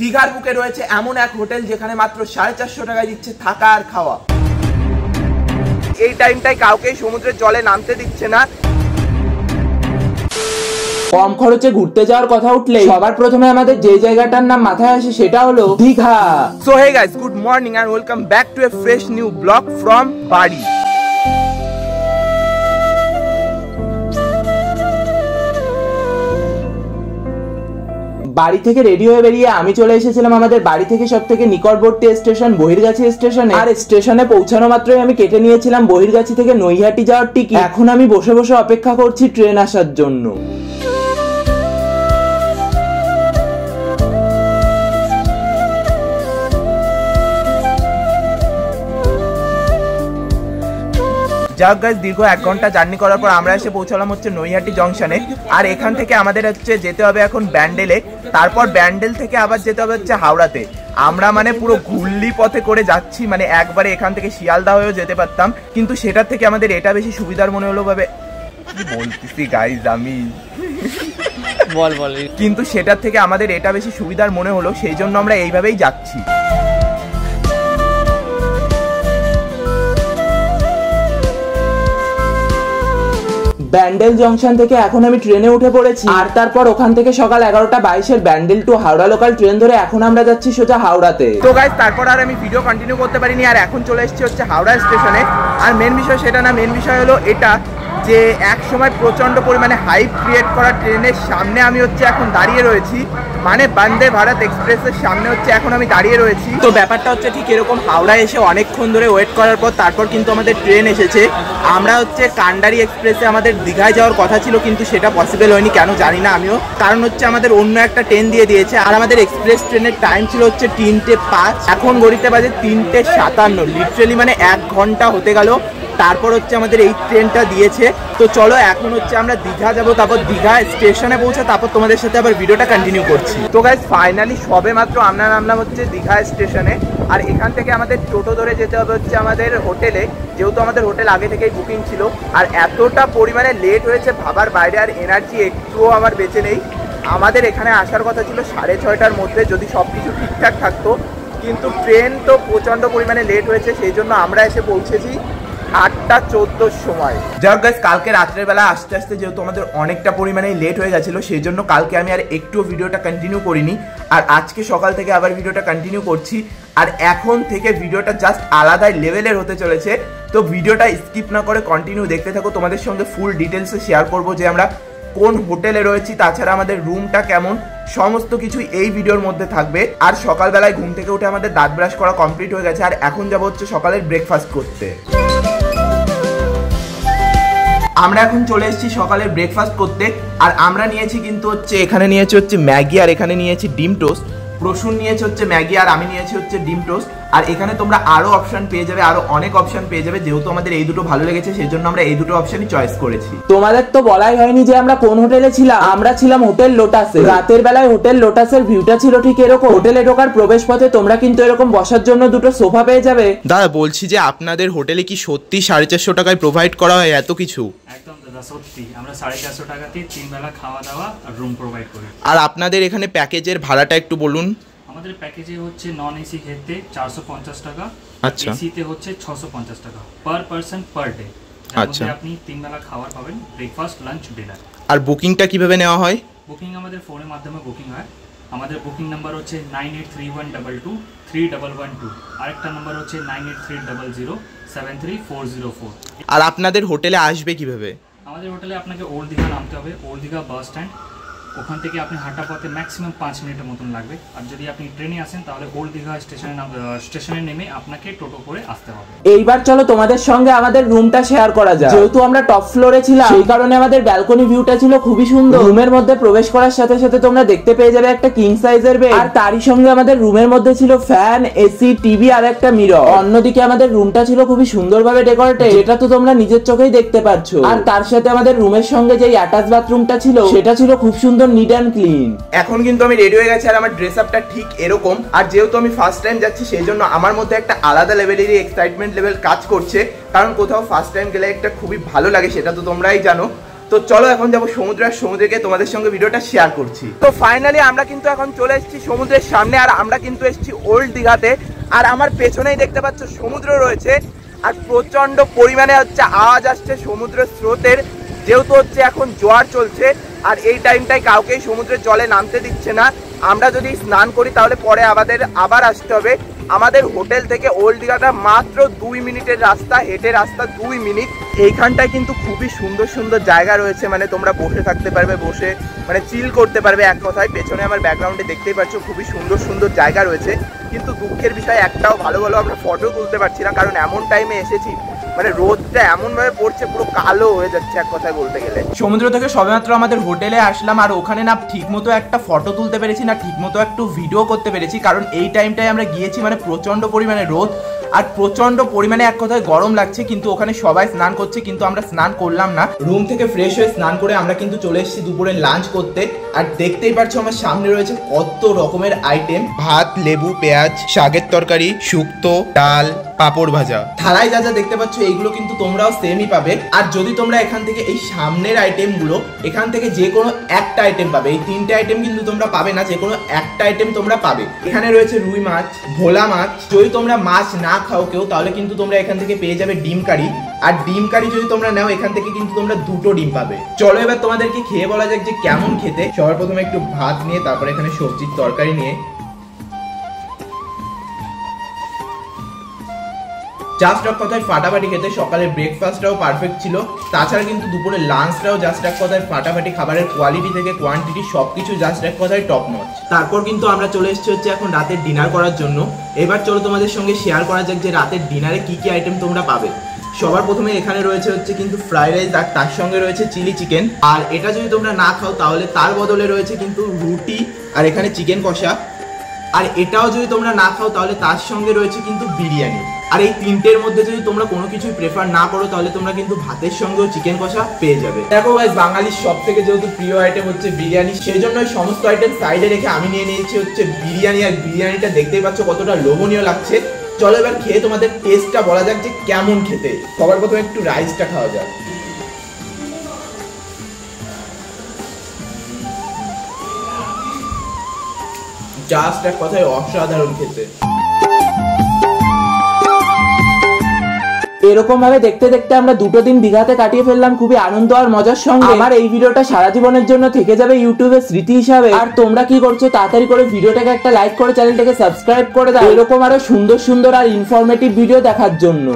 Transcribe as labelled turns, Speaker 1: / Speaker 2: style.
Speaker 1: দীঘার বুকে রয়েছে এমন এক হোটেল যেখানে মাত্র 450 টাকায় দিচ্ছে থাকা আর খাওয়া। এই টাইমটাই কাউকেই সমুদ্রের জলে নামতে দিচ্ছে না।
Speaker 2: কম খরচে ঘুরতে যাওয়ার কথা উঠলে সবার প্রথমে আমাদের যে জায়গাটার নাম মাথায় আসে সেটা হলো Digha.
Speaker 1: So hey guys, good morning and welcome back to a fresh new blog from বাড়ি।
Speaker 2: বাড়ি থেকে রেডি হয়ে বেরিয়ে আমি চলে এসেছিলাম আমাদের বাড়ি থেকে সব থেকে নিকটবর্তী স্টেশন বহিরগাছি স্টেশনে। আর স্টেশনে পৌঁছানো মাত্রই আমি কেটে নিয়েছিলাম বহিরগাছি থেকে নৈহাটি যাওয়ার টিকিট। এখন আমি বসে বসে অপেক্ষা করছি ট্রেন আসার জন্য।
Speaker 1: যাক গাইস, দীর্ঘ 1 ঘন্টা জার্নি করার পর আমরা এসে পৌঁছালাম হচ্ছে নৈহাটি জংশনে। আর এখান থেকে আমাদের হচ্ছে যেতে হবে এখন ব্যান্ডেলে, তারপর ব্যান্ডেল থেকে আবার যেতে হবে হচ্ছে হাওড়াতে। আমরা মানে পুরো ঘুরলি পথে করে যাচ্ছি, মানে একবারে এখান থেকে শিয়ালদা হয়েও যেতে পারতাম, কিন্তু সেটার থেকে আমাদের এটা বেশি সুবিধার মনে হলো। ভাবে বলতেছি গাইস আমি কিন্তু সেটার থেকে আমাদের এটা বেশি সুবিধার মনে হলো, সেই জন্য আমরা এইভাবেই যাচ্ছি।
Speaker 2: ব্যান্ডেল জংশন থেকে এখন আমি ট্রেনে উঠে পড়েছি। আর তারপর ওখান থেকে সকাল 11টা 22-এর Bandel to Howrah local train ধরে এখন আমরা যাচ্ছি সোজা হাওড়াতে।
Speaker 1: তো গাইস, তারপর আর আমি ভিডিও কন্টিনিউ করতে পারিনি, আর এখন চলে এসেছি হচ্ছে হাওড়া স্টেশনে। আর মেন বিষয় সেটা না, মেন বিষয় হলো এটা যে এক সময় প্রচন্ড পরিমাণে হাইপ ক্রিয়েট করা ট্রেনের সামনে আমি হচ্ছে এখন দাঁড়িয়ে রয়েছি, মানে বন্দে ভারত এক্সপ্রেসের সামনে হচ্ছে এখন আমি দাঁড়িয়ে রয়েছি। তো ব্যাপারটা হচ্ছে ঠিক এরকম, হাওড়া এসে অনেকক্ষণ ধরে ওয়েট করার পর তারপর কিন্তু আমাদের ট্রেন এসেছে। আমরা হচ্ছে কান্ডারি এক্সপ্রেসে আমাদের দীঘায় যাওয়ার কথা ছিল, কিন্তু সেটা পসিবল হয়নি, কেন জানি না আমিও। কারণ হচ্ছে আমাদের অন্য একটা ট্রেন দিয়ে দিয়েছে। আর আমাদের এক্সপ্রেস ট্রেনের টাইম ছিল হচ্ছে 3:05, এখন ঘড়িতে বাজে 3:57, লিটারালি মানে 1 ঘন্টা হতে গেল। তারপর হচ্ছে আমাদের এই ট্রেনটা দিয়েছে। তো চলো এখন হচ্ছে আমরা দীঘা যাবো, তারপর দীঘা স্টেশনে পৌঁছে তারপর তোমাদের সাথে আবার ভিডিওটা কন্টিনিউ করছি। তো গাইস, ফাইনালি সবে মাত্র আমরা নামলাম হচ্ছে দীঘা স্টেশনে। আর এখান থেকে আমাদের টোটো ধরে যেতে হবে হচ্ছে আমাদের হোটেলে, যেহেতু আমাদের হোটেল আগে থেকেই বুকিং ছিল। আর এতটা পরিমাণে লেট হয়েছে ভাবার বাইরে, আর এনার্জি একটুও আমার বেঁচে নেই। আমাদের এখানে আসার কথা ছিল 6:30টার মধ্যে, যদি সব কিছু ঠিকঠাক থাকতো, কিন্তু ট্রেন তো প্রচণ্ড পরিমাণে লেট হয়েছে, সেই জন্য আমরা এসে পৌঁছেছি 8:14 সময়। যাক গাইস, কালকে রাত্রের বেলা আস্তে আস্তে যেহেতু আমাদের অনেকটা পরিমাণে লেট হয়ে গেছিলো, সেই জন্য কালকে আমি আর একটু ভিডিওটা কন্টিনিউ করিনি। আর আজকে সকাল থেকে আবার ভিডিওটা কন্টিনিউ করছি। আর এখন থেকে ভিডিওটা জাস্ট আলাদা লেভেলের হতে চলেছে। তো ভিডিওটা স্কিপ না করে কন্টিনিউ দেখতে থাকো, তোমাদের সঙ্গে ফুল ডিটেলসে শেয়ার করবো যে আমরা কোন হোটেলে রয়েছি, তাছাড়া আমাদের রুমটা কেমন, সমস্ত কিছু এই ভিডিওর মধ্যে থাকবে। আর সকালবেলায় ঘুম থেকে উঠে আমাদের দাঁত ব্রাশ করা কমপ্লিট হয়ে গেছে, আর এখন যাবো হচ্ছে সকালের ব্রেকফাস্ট করতে। আমরা এখন চলে এসেছি সকালের ব্রেকফাস্ট করতে। আর আমরা নিয়েছি কিন্তু হচ্ছে এখানে নিয়েছি হচ্ছে ম্যাগি, আর এখানে নিয়েছি ডিম টোস্ট। প্রসূন নিয়েছে হচ্ছে ম্যাগি, আর আমি নিয়েছি হচ্ছে ডিম টোস্ট। আর এখানে তোমরা আরো অপশন পেয়ে যাবে, আরো অনেক অপশন পেয়ে যাবে। যেহেতু আমাদের এই দুটো ভালো লেগেছে, সেই জন্য আমরা এই দুটো অপশনই চয়েস করেছি।
Speaker 2: তোমাদের তো বলাই হয়নি যে আমরা কোন হোটেলে ছিলাম। আমরা ছিলাম হোটেল লোটাসে। রাতের বেলায় হোটেল লোটাসের ভিউটা ছিল ঠিক এরকম। হোটেলে ঢোকার প্রবেশ পথে তোমরা কিন্তু এরকম বসার জন্য দুটো সোফা পেয়ে যাবে।
Speaker 1: দাদা, বলছি যে আপনাদের হোটেলে কি সত্যি 450 টাকায় প্রোভাইড করা হয় এত কিছু?
Speaker 3: একদম দাদা, সত্যি। আমরা 450 টাকাতে 3 বেলা খাওয়া দাওয়া আর রুম প্রোভাইড করি।
Speaker 1: আর আপনাদের এখানে প্যাকেজের ভাড়াটা একটু বলুন।
Speaker 3: আমাদের প্যাকেজে হচ্ছে নন এসি ক্ষেত্রে 450 টাকা,
Speaker 1: আচ্ছা,
Speaker 3: এসিতে হচ্ছে 650 টাকা পার পারসন পার ডে।
Speaker 1: আচ্ছা,
Speaker 3: আপনি 3 বেলা খাবার পাবেন, ব্রেকফাস্ট, লাঞ্চ, ডিনার।
Speaker 1: আর বুকিংটা কিভাবে নেওয়া হয়?
Speaker 3: বুকিং আমাদের ফোনের মাধ্যমে বুকিং হয়। আমাদের বুকিং নাম্বার হচ্ছে 9831223112। আরেকটা নাম্বার হচ্ছে 9830073404।
Speaker 1: আর আপনাদের হোটেলে আসবে কিভাবে?
Speaker 3: আমাদের হোটেলে আপনাকে ওল্ড দীঘা নামতে হবে, ওল্ড দীঘা বাস স্ট্যান্ড। ওখান থেকে আপনি হাঁটা পথে ম্যাক্সিমাম 5 মিনিটের মতন লাগবে। আর যদি আপনি ট্রেনে আসেন তাহলে ওল্ড দীঘা স্টেশনে নেমে আপনাকে টোটো করে আসতে হবে।
Speaker 2: এইবার চলো তোমাদের সঙ্গে আমাদের রুমটা শেয়ার করা যায়। যেহেতু আমরা টপ ফ্লোরে ছিলাম, সেই কারণে আমাদের ব্যালকনি ভিউটা ছিল খুবই সুন্দর। রুমের মধ্যে প্রবেশ করার সাথে সাথে তোমরা দেখতে পেয়ে যাবে একটা কিং সাইজের বেড। আর তারই সঙ্গে আমাদের রুমের মধ্যে ছিল ফ্যান, এসি, টিভি আর একটা মিরর। অন্যদিকে আমাদের রুমটা ছিল খুবই সুন্দরভাবে ডেকোরেটেড, যেটা তো তোমরা নিজের চোখেই দেখতে পাচ্ছ। আর তার সাথে আমাদের রুমের সঙ্গে যে অ্যাটাচ বাথরুমটা ছিল, সেটা ছিল খুব সুন্দর, নিট অ্যান্ড ক্লিন। এখন কিন্তু আমি রেডি হয়ে গেছি, আর আমার ড্রেস আপটা ঠিক এরকম। আর যেহেতু আমি ফার্স্ট টাইম যাচ্ছি, সেই জন্য আমার মধ্যে একটা আলাদা লেভেলেরই এক্সাইটমেন্ট লেভেল কাজ করছে। কারণ কোথাও ফার্স্ট টাইম গেলে একটা খুবই ভালো লাগে, সেটা তো তোমরাই জানো। তো
Speaker 1: তো চলো এখন যাবো সমুদ্র, আর সমুদ্রকে তোমাদের সঙ্গে ভিডিওটা শেয়ার করছি। তো ফাইনালি আমরা কিন্তু এখন চলে এসেছি সমুদ্রের সামনে, আর আমরা কিন্তু এসেছি ওল্ড দীঘাতে। আর আমার পেছনেই দেখতে পাচ্ছ সমুদ্র রয়েছে, আর প্রচন্ড পরিমাণে হচ্ছে আওয়াজ আসছে সমুদ্রের স্রোতের, যেহেতু হচ্ছে এখন জোয়ার চলছে। আর এই টাইমটাই কাউকেই সমুদ্রের জলে নামতে দিচ্ছে না। আমরা যদি স্নান করি তাহলে পরে আমাদের আবার আসতে হবে। আমাদের হোটেল থেকে ওল্ড দীঘাটা মাত্র 2 মিনিটের রাস্তা, হেঁটে রাস্তা 2 মিনিট। এইখানটায় কিন্তু খুবই সুন্দর সুন্দর জায়গা রয়েছে, মানে তোমরা বসে থাকতে পারবে, বসে মানে চিল করতে পারবে এক কথায়। পেছনে আমার ব্যাকগ্রাউন্ডে দেখতেই পাচ্ছ খুবই সুন্দর সুন্দর জায়গা রয়েছে। কিন্তু দুঃখের বিষয় একটাও ভালো ভালো আমরা ফটো তুলতে পারছি না, কারণ এমন টাইমে এসেছি মানে রোদটা এমন ভাবে পড়ছে পুরো কালো হয়ে যাচ্ছে এক কথায় বলতে গেলে। সমুদ্র থেকে সবেমাত্র আমাদের হোটেলে আসলাম, আর ওখানে না ঠিকমতো একটা ফটো তুলতে পেরেছি না ঠিকমতো একটু ভিডিও করতে পেরেছি, কারণ এই টাইমটায় আমরা গিয়েছি মানে প্রচন্ড পরিমাণে রোদ আর প্রচন্ড পরিমাণে এক কথায় গরম লাগছে। কিন্তু ওখানে সবাই স্নান করছে, কিন্তু আমরা স্নান করলাম না। রুম থেকে ফ্রেশ হয়ে স্নান করে আমরা কিন্তু চলে এসেছি দুপুরে লাঞ্চ করতে। আর দেখতেই পাচ্ছ আমার সামনে রয়েছে কত রকমের আইটেম, ভাত, লেবু, পেঁয়াজ, শাকের তরকারি, শুক্তো, ডাল, পাপড় ভাজা। থালায় যা যা দেখতে পাচ্ছ এইগুলো কিন্তু তোমরাও সেমই পাবে। আর যদি তোমরা এখান থেকে এই সামনের আইটেমগুলো এখান থেকে যে কোনো একটা আইটেম পাবে, এই 3টে আইটেম কিন্তু তোমরা পাবে না, যে কোনো একটা আইটেম তোমরা পাবে। এখানে রয়েছে রুই মাছ, ভোলা মাছ। যদি তোমরা মাছ না খাও কেউ তাহলে কিন্তু তোমরা এখান থেকে পেয়ে যাবে ডিম কারি। আর ডিম কারি যদি তোমরা নাও এখান থেকে কিন্তু তোমরা 2টো ডিম পাবে। চলো এবার তোমাদেরকে খেয়ে বলা যাক যে কেমন খেতে। সবার প্রথমে একটু ভাত নিয়ে, তারপরে এখানে সবজির তরকারি নিয়ে, জাস্ট এক কথায় ফাটাফাটি খেতে। সকালের ব্রেকফাস্টটাও পারফেক্ট ছিল, তাছাড়া কিন্তু দুপুরে লাঞ্চটাও জাস্ট এক কথায় ফাটাফাটি। খাবারের কোয়ালিটি থেকে কোয়ান্টিটি সবকিছু জাস্ট এক কথায় টপ নচ। তারপর কিন্তু আমরা চলে এসেছি হচ্ছে এখন রাতের ডিনার করার জন্য। এবার চলো তোমাদের সঙ্গে শেয়ার করা যাক যে রাতের ডিনারে কি কি আইটেম তোমরা পাবে। সবার প্রথমে এখানে রয়েছে হচ্ছে কিন্তু ফ্রাইড রাইস, আর তার সঙ্গে রয়েছে চিলি চিকেন। আর এটা যদি তোমরা না খাও তাহলে তার বদলে রয়েছে কিন্তু রুটি আর এখানে চিকেন কষা। আর এটাও যদি তোমরা না খাও তাহলে তার সঙ্গে রয়েছে কিন্তু বিরিয়ানি। আর এই 3টের মধ্যে যদি তোমরা কোনো কিছুই প্রেফার না করো তাহলে তোমরা কিন্তু ভাতের সঙ্গেও চিকেন কষা পেয়ে যাবে। দেখো গাইস, বাঙালির সব থেকে যেহেতু প্রিয় আইটেম হচ্ছে বিরিয়ানি, সেই জন্য সমস্ত আইটেম সাইডে রেখে আমি নিয়ে নিয়েছি হচ্ছে বিরিয়ানি। আর বিরিয়ানিটা দেখতেই পাচ্ছ কতটা লোভনীয় লাগছে। চলো এবার খেয়ে তোমাদের টেস্টটা বলা যাক যে কেমন খেতে। সবার প্রথমে একটু রাইসটা খাওয়া যাক। জাস্ট এক কথায় অসাধারণ খেতে।
Speaker 2: এরকম ভাবে দেখতে দেখতে আমরা 2টো দিন দীঘাতে কাটিয়ে ফেললাম খুবই আনন্দ আর মজার সঙ্গে। আমার এই ভিডিওটা সারা জীবনের জন্য থেকে যাবে ইউটিউবে স্মৃতি হিসাবে। আর তোমরা কি করছো, তাড়াতাড়ি করে ভিডিওটাকে একটা লাইক করে চ্যানেলটাকে সাবস্ক্রাইব করে দাও এরকম আরো সুন্দর সুন্দর আর ইনফরমেটিভ ভিডিও দেখার জন্য।